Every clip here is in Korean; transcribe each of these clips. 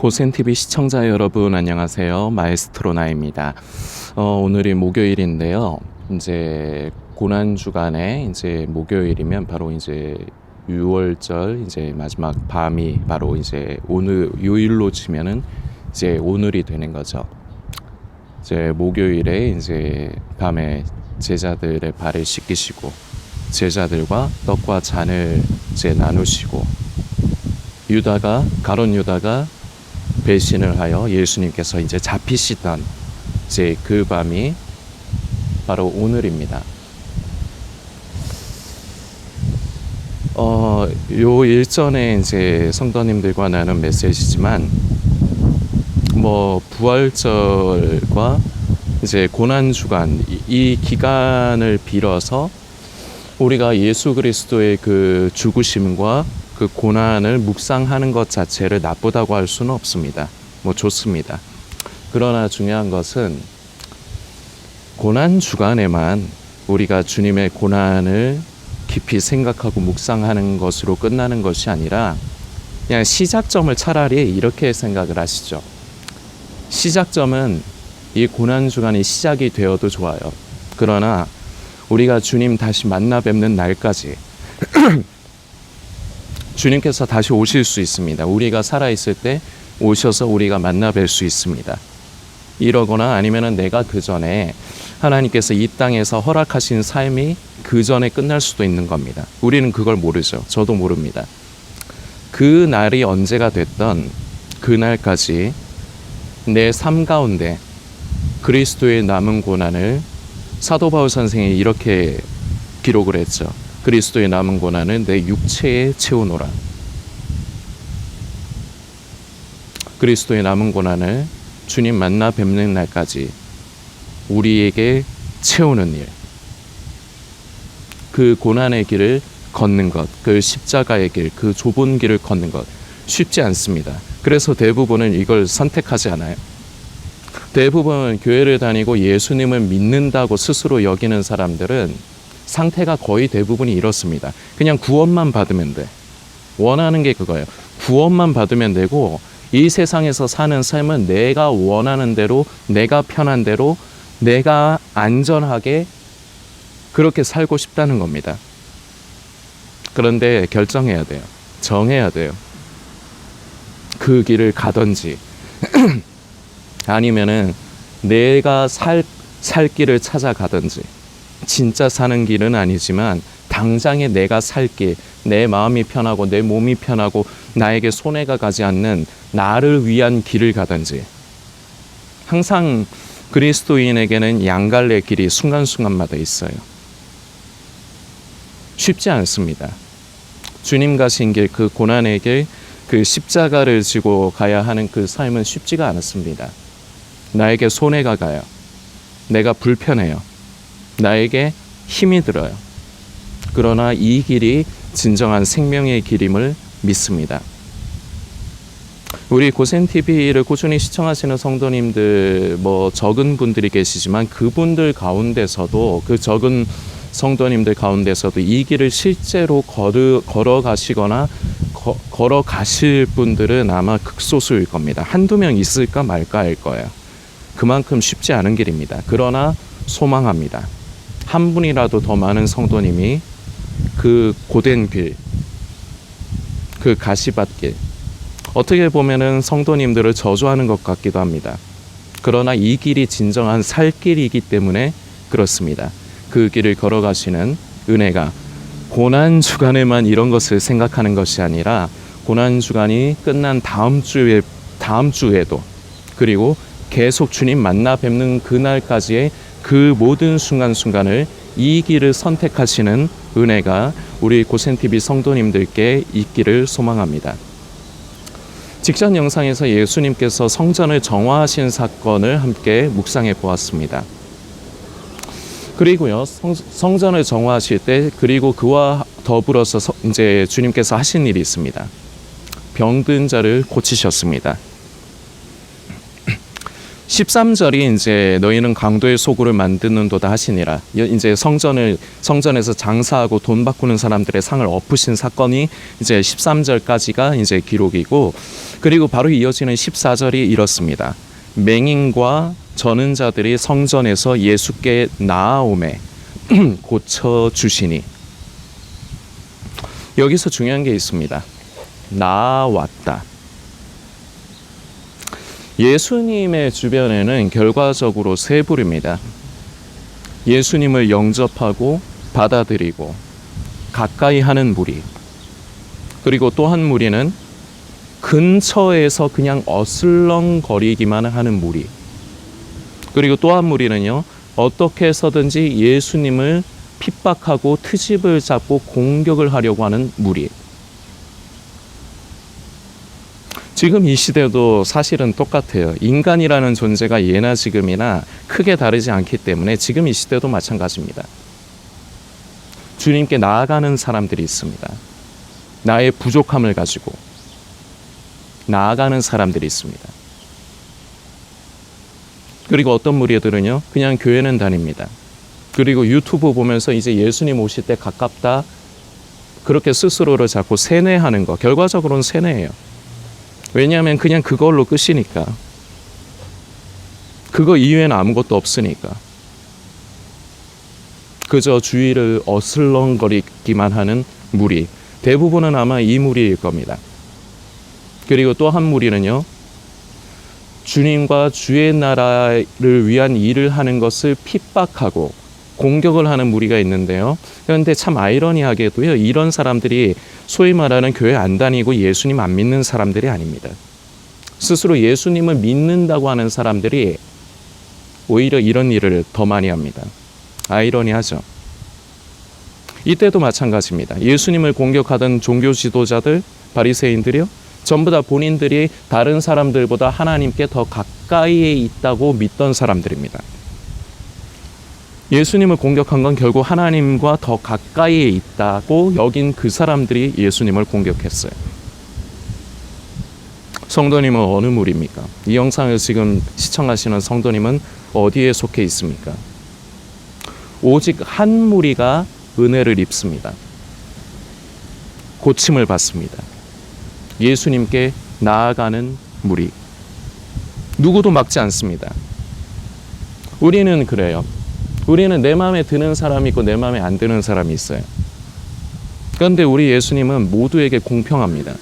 고센TV 시청자 여러분 안녕하세요. 마에스트로 나입니다. 오늘이 목요일인데요. 이제 고난주간에 이제 목요일이면 바로 이제 6월절 이제 마지막 밤이 바로 이제 오늘 요일로 치면은 이제 오늘이 되는 거죠. 이제 목요일에 이제 밤에 제자들의 발을 씻기시고 제자들과 떡과 잔을 이제 나누시고 가룟 유다가 배신을 하여 예수님께서 이제 잡히시던 이제 그 밤이 바로 오늘입니다. 요 일전에 이제 성도님들과 나눈 메시지지만 부활절과 이제 고난주간 이 기간을 빌어서 우리가 예수 그리스도의 그 죽으심과 그 고난을 묵상하는 것 자체를 나쁘다고 할 수는 없습니다. 좋습니다. 그러나 중요한 것은 고난 주간에만 우리가 주님의 고난을 깊이 생각하고 묵상하는 것으로 끝나는 것이 아니라 그냥 시작점을 차라리 이렇게 생각을 하시죠. 시작점은 이 고난 주간이 시작이 되어도 좋아요. 그러나 우리가 주님 다시 만나 뵙는 날까지 주님께서 다시 오실 수 있습니다. 우리가 살아있을 때 오셔서 우리가 만나 뵐 수 있습니다. 이러거나 아니면은 내가 그 전에 하나님께서 이 땅에서 허락하신 삶이 그 전에 끝날 수도 있는 겁니다. 우리는 그걸 모르죠. 저도 모릅니다. 그 날이 언제가 됐던 그날까지 내 삶 가운데 그리스도의 남은 고난을 사도 바울 선생이 이렇게 기록을 했죠. 그리스도의 남은 고난은 내 육체에 채우노라. 그리스도의 남은 고난을 주님 만나 뵙는 날까지 우리에게 채우는 일, 그 고난의 길을 걷는 것, 그 십자가의 길, 그 좁은 길을 걷는 것 쉽지 않습니다. 그래서 대부분은 이걸 선택하지 않아요. 대부분 교회를 다니고 예수님을 믿는다고 스스로 여기는 사람들은 상태가 거의 대부분이 이렇습니다. 그냥 구원만 받으면 돼. 원하는 게 그거예요. 구원만 받으면 되고 이 세상에서 사는 삶은 내가 원하는 대로, 내가 편한 대로, 내가 안전하게 그렇게 살고 싶다는 겁니다. 그런데 결정해야 돼요. 정해야 돼요. 그 길을 가든지 아니면은 내가 살 길을 찾아가든지 진짜 사는 길은 아니지만 당장에 내가 살 길, 내 마음이 편하고 내 몸이 편하고 나에게 손해가 가지 않는 나를 위한 길을 가든지 항상 그리스도인에게는 양갈래 길이 순간순간마다 있어요. 쉽지 않습니다. 주님 가신 길, 그 고난의 길, 그 십자가를 지고 가야 하는 그 삶은 쉽지가 않습니다. 나에게 손해가 가요. 내가 불편해요. 나에게 힘이 들어요. 그러나 이 길이 진정한 생명의 길임을 믿습니다. 우리 고센TV를 꾸준히 시청하시는 성도님들 적은 분들이 계시지만 그분들 가운데서도 그 적은 성도님들 가운데서도 이 길을 실제로 걸어가시거나 걸어가실 분들은 아마 극소수일 겁니다. 한두 명 있을까 말까 할 거예요. 그만큼 쉽지 않은 길입니다. 그러나 소망합니다. 한 분이라도 더 많은 성도님이 그 고된 길, 그 가시밭길, 어떻게 보면은 성도님들을 저주하는 것 같기도 합니다. 그러나 이 길이 진정한 살 길이기 때문에 그렇습니다. 그 길을 걸어가시는 은혜가 고난 주간에만 이런 것을 생각하는 것이 아니라 고난 주간이 끝난 다음 주에도 그리고 계속 주님 만나 뵙는 그날까지의 그 모든 순간순간을 이 길을 선택하시는 은혜가 우리 고센TV 성도님들께 있기를 소망합니다. 직전 영상에서 예수님께서 성전을 정화하신 사건을 함께 묵상해 보았습니다. 그리고요, 성전을 정화하실 때 그리고 그와 더불어서 이제 주님께서 하신 일이 있습니다. 병든 자를 고치셨습니다. 13절이 이제 너희는 강도의 소굴을 만드는도다 하시니라. 이제 성전에서 장사하고 돈 바꾸는 사람들의 상을 엎으신 사건이 이제 13절까지가 이제 기록이고, 그리고 바로 이어지는 14절이 이렇습니다. 맹인과 저는 자들이 성전에서 예수께 나아오매 고쳐 주시니. 여기서 중요한 게 있습니다. 나아왔다. 예수님의 주변에는 결과적으로 세 부류입니다. 예수님을 영접하고 받아들이고 가까이 하는 무리, 그리고 또 한 무리는 근처에서 그냥 어슬렁거리기만 하는 무리, 그리고 또 한 무리는요, 어떻게 해서든지 예수님을 핍박하고 트집을 잡고 공격을 하려고 하는 무리. 지금 이 시대도 사실은 똑같아요. 인간이라는 존재가 예나 지금이나 크게 다르지 않기 때문에 지금 이 시대도 마찬가지입니다. 주님께 나아가는 사람들이 있습니다. 나의 부족함을 가지고 나아가는 사람들이 있습니다. 그리고 어떤 무리들은요, 그냥 교회는 다닙니다. 그리고 유튜브 보면서 이제 예수님 오실 때 가깝다, 그렇게 스스로를 자꾸 세뇌하는 거, 결과적으로는 세뇌예요. 왜냐하면 그냥 그걸로 끝이니까. 그거 이외에는 아무것도 없으니까. 그저 주위를 어슬렁거리기만 하는 무리. 대부분은 아마 이 무리일 겁니다. 그리고 또 한 무리는요, 주님과 주의 나라를 위한 일을 하는 것을 핍박하고 공격을 하는 무리가 있는데요. 그런데 참 아이러니하게도요, 이런 사람들이 소위 말하는 교회 안 다니고 예수님 안 믿는 사람들이 아닙니다. 스스로 예수님을 믿는다고 하는 사람들이 오히려 이런 일을 더 많이 합니다. 아이러니하죠. 이때도 마찬가지입니다. 예수님을 공격하던 종교 지도자들, 바리새인들이요, 전부 다 본인들이 다른 사람들보다 하나님께 더 가까이에 있다고 믿던 사람들입니다. 예수님을 공격한 건 결국 하나님과 더 가까이에 있다고 여긴 그 사람들이 예수님을 공격했어요. 성도님은 어느 무리입니까? 이 영상을 지금 시청하시는 성도님은 어디에 속해 있습니까? 오직 한 무리가 은혜를 입습니다. 고침을 받습니다. 예수님께 나아가는 무리. 누구도 막지 않습니다. 우리는 그래요. 우리는 내 마음에 드는 사람이 있고 내 마음에 안 드는 사람이 있어요. 그런데 우리 예수님은 모두에게 공평합니다.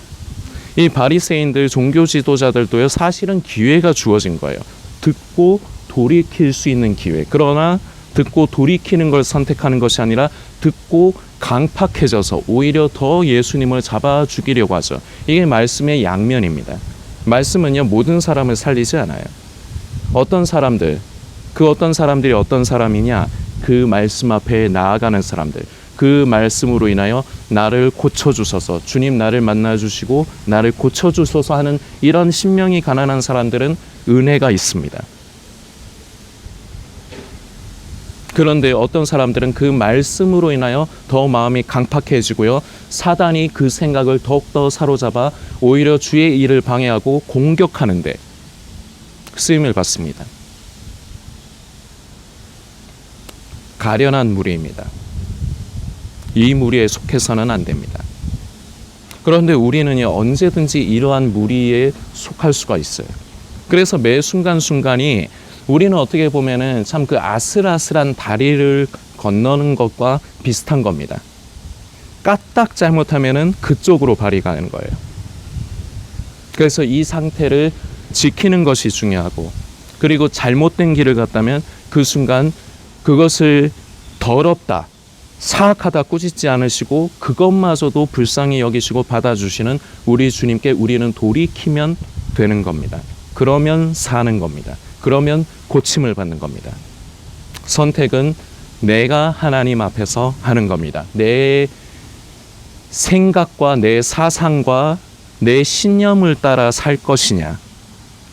이 바리새인들, 종교 지도자들도요, 사실은 기회가 주어진 거예요. 듣고 돌이킬 수 있는 기회. 그러나 듣고 돌이키는 걸 선택하는 것이 아니라 듣고 강팍해져서 오히려 더 예수님을 잡아 죽이려고 하죠. 이게 말씀의 양면입니다. 말씀은요, 모든 사람을 살리지 않아요. 어떤 사람들, 그 어떤 사람들이 어떤 사람이냐? 그 말씀 앞에 나아가는 사람들. 그 말씀으로 인하여 나를 고쳐주소서, 주님 나를 만나주시고 나를 고쳐주소서 하는 이런 심령이 가난한 사람들은 은혜가 있습니다. 그런데 어떤 사람들은 그 말씀으로 인하여 더 마음이 강팍해지고요, 사단이 그 생각을 더욱더 사로잡아 오히려 주의 일을 방해하고 공격하는데 쓰임을 받습니다. 가련한 무리입니다. 이 무리에 속해서는 안 됩니다. 그런데 우리는요, 언제든지 이러한 무리에 속할 수가 있어요. 그래서 매 순간순간이 우리는 어떻게 보면은 참 그 아슬아슬한 다리를 건너는 것과 비슷한 겁니다. 까딱 잘못하면은 그쪽으로 발이 가는 거예요. 그래서 이 상태를 지키는 것이 중요하고, 그리고 잘못된 길을 갔다면 그 순간 그것을 더럽다, 사악하다 꾸짖지 않으시고 그것마저도 불쌍히 여기시고 받아주시는 우리 주님께 우리는 돌이키면 되는 겁니다. 그러면 사는 겁니다. 그러면 고침을 받는 겁니다. 선택은 내가 하나님 앞에서 하는 겁니다. 내 생각과 내 사상과 내 신념을 따라 살 것이냐,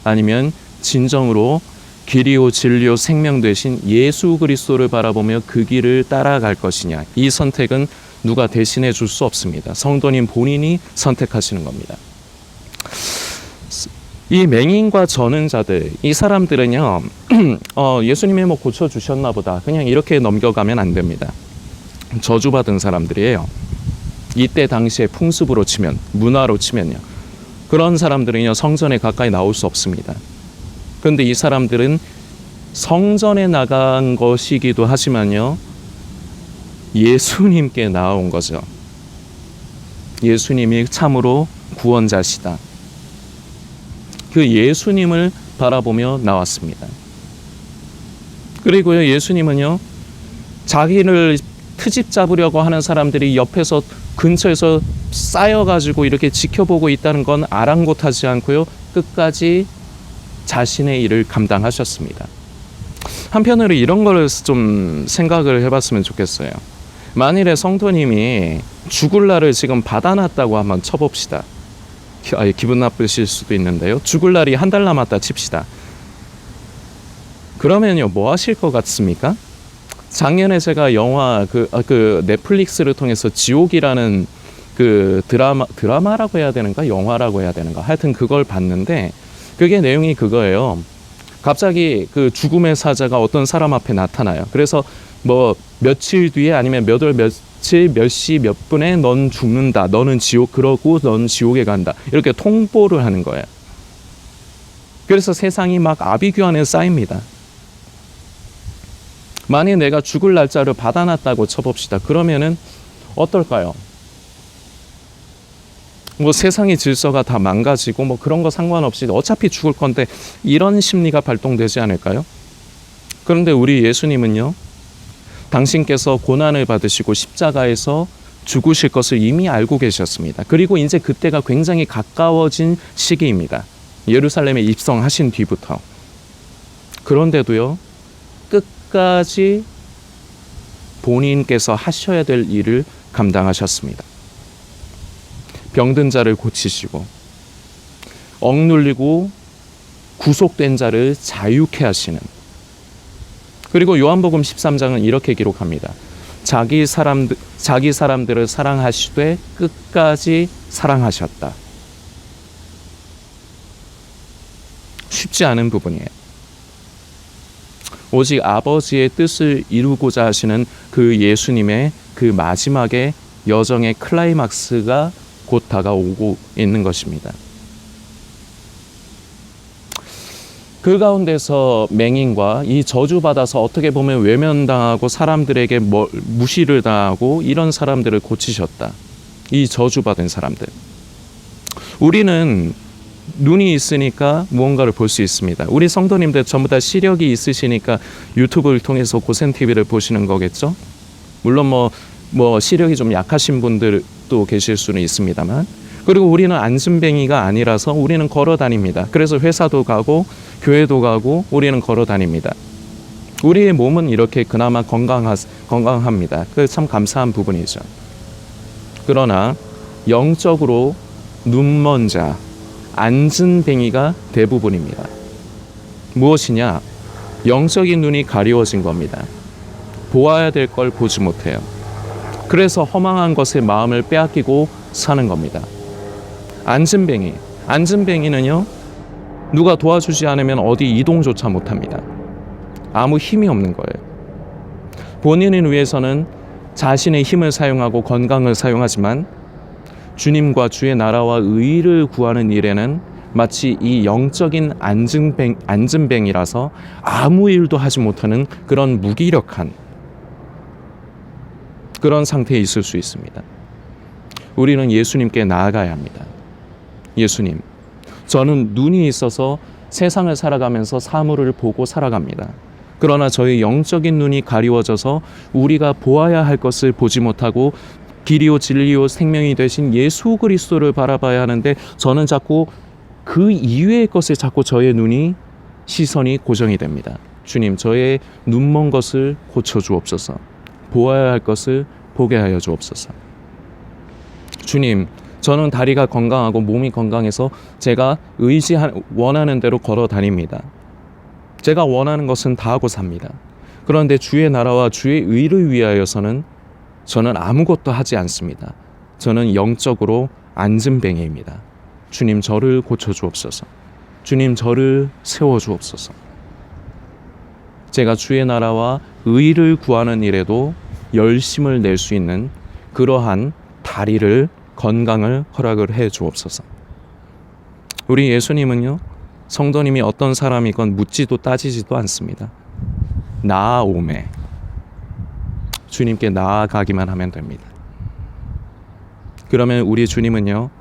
아니면 진정으로 길이요 진리요 생명 되신 예수 그리스도를 바라보며 그 길을 따라갈 것이냐. 이 선택은 누가 대신해 줄 수 없습니다. 성도님 본인이 선택하시는 겁니다. 이 맹인과 저는 자들, 이 사람들은요, 예수님이 뭐 고쳐주셨나 보다, 그냥 이렇게 넘겨가면 안 됩니다. 저주받은 사람들이에요. 이때 당시에 풍습으로 치면, 문화로 치면요, 그런 사람들은요 성전에 가까이 나올 수 없습니다. 그런데 이 사람들은 성전에 나간 것이기도 하지만요, 예수님께 나온 거죠. 예수님이 참으로 구원자시다. 그 예수님을 바라보며 나왔습니다. 그리고요, 예수님은요, 자기를 트집 잡으려고 하는 사람들이 옆에서 근처에서 쌓여가지고 이렇게 지켜보고 있다는 건 아랑곳하지 않고요, 끝까지 자신의 일을 감당하셨습니다. 한편으로 이런 걸 좀 생각을 해봤으면 좋겠어요. 만일에 성도님이 죽을 날을 지금 받아놨다고 한번 쳐봅시다. 기분 나쁘실 수도 있는데요, 죽을 날이 한 달 남았다 칩시다. 그러면요, 뭐 하실 것 같습니까? 작년에 제가 영화 그 넷플릭스를 통해서 지옥이라는 그 드라마라고 해야 되는가, 영화라고 해야 되는가, 하여튼 그걸 봤는데, 그게 내용이 그거예요. 갑자기 그 죽음의 사자가 어떤 사람 앞에 나타나요. 그래서 뭐 며칠 뒤에 아니면 몇 월 며칠 몇 시 몇 분에 넌 죽는다, 너는 지옥, 그러고 넌 지옥에 간다, 이렇게 통보를 하는 거예요. 그래서 세상이 막 아비규환에 쌓입니다. 만약 내가 죽을 날짜를 받아놨다고 쳐봅시다. 그러면은 어떨까요? 뭐 세상의 질서가 다 망가지고 뭐 그런 거 상관없이 어차피 죽을 건데, 이런 심리가 발동되지 않을까요? 그런데 우리 예수님은요, 당신께서 고난을 받으시고 십자가에서 죽으실 것을 이미 알고 계셨습니다. 그리고 이제 그때가 굉장히 가까워진 시기입니다. 예루살렘에 입성하신 뒤부터. 그런데도요, 끝까지 본인께서 하셔야 될 일을 감당하셨습니다. 병든 자를 고치시고, 억눌리고 구속된 자를 자유케 하시는. 그리고 요한복음 13장은 이렇게 기록합니다. 자기 사람들을 사랑하시되 끝까지 사랑하셨다. 쉽지 않은 부분이에요. 오직 아버지의 뜻을 이루고자 하시는 그 예수님의 그 마지막의 여정의 클라이막스가 곧 다가오고 있는 것입니다. 그 가운데서 맹인과 이 저주받아서 어떻게 보면 외면당하고 사람들에게 무시를 당하고 이런 사람들을 고치셨다. 이 저주받은 사람들. 우리는 눈이 있으니까 무언가를 볼 수 있습니다. 우리 성도님들 전부 다 시력이 있으시니까 유튜브를 통해서 고센TV를 보시는 거겠죠? 물론 뭐 시력이 좀 약하신 분들도 계실 수는 있습니다만, 그리고 우리는 안순뱅이가 아니라서 우리는 걸어 다닙니다. 그래서 회사도 가고 교회도 가고 우리는 걸어 다닙니다. 우리의 몸은 이렇게 그나마 건강합니다. 그 참 감사한 부분이죠. 그러나 영적으로 눈먼 자, 안순뱅이가 대부분입니다. 무엇이냐? 영적인 눈이 가리워진 겁니다. 보아야 될 걸 보지 못해요. 그래서 허망한 것에 마음을 빼앗기고 사는 겁니다. 안진뱅이는요, 누가 도와주지 않으면 어디 이동조차 못합니다. 아무 힘이 없는 거예요. 본인을 위해서는 자신의 힘을 사용하고 건강을 사용하지만 주님과 주의 나라와 의를 구하는 일에는 마치 이 영적인 안진뱅이라서 아무 일도 하지 못하는 그런 무기력한 그런 상태에 있을 수 있습니다. 우리는 예수님께 나아가야 합니다. 예수님, 저는 눈이 있어서 세상을 살아가면서 사물을 보고 살아갑니다. 그러나 저의 영적인 눈이 가리워져서 우리가 보아야 할 것을 보지 못하고 길이요 진리요 생명이 되신 예수 그리스도를 바라봐야 하는데, 저는 자꾸 그 이외의 것에 자꾸 저의 시선이 고정이 됩니다. 주님, 저의 눈먼 것을 고쳐주옵소서. 보아야 할 것을 보게 하여 주옵소서. 주님, 저는 다리가 건강하고 몸이 건강해서 제가 원하는 대로 걸어 다닙니다. 제가 원하는 것은 다 하고 삽니다. 그런데 주의 나라와 주의 의를 위하여서는 저는 아무것도 하지 않습니다. 저는 영적으로 안진뱅이입니다. 주님, 저를 고쳐주옵소서. 주님, 저를 세워주옵소서. 제가 주의 나라와 의를 구하는 일에도 열심을 낼 수 있는 그러한 다리를, 건강을 허락을 해 주옵소서. 우리 예수님은요, 성도님이 어떤 사람이건 묻지도 따지지도 않습니다. 나아오매. 주님께 나아가기만 하면 됩니다. 그러면 우리 주님은요,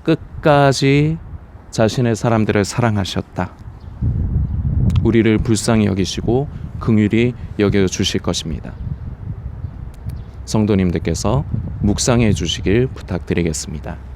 끝까지 자신의 사람들을 사랑하셨다. 우리를 불쌍히 여기시고 긍휼히 여겨 주실 것입니다. 성도님들께서 묵상해 주시길 부탁드리겠습니다.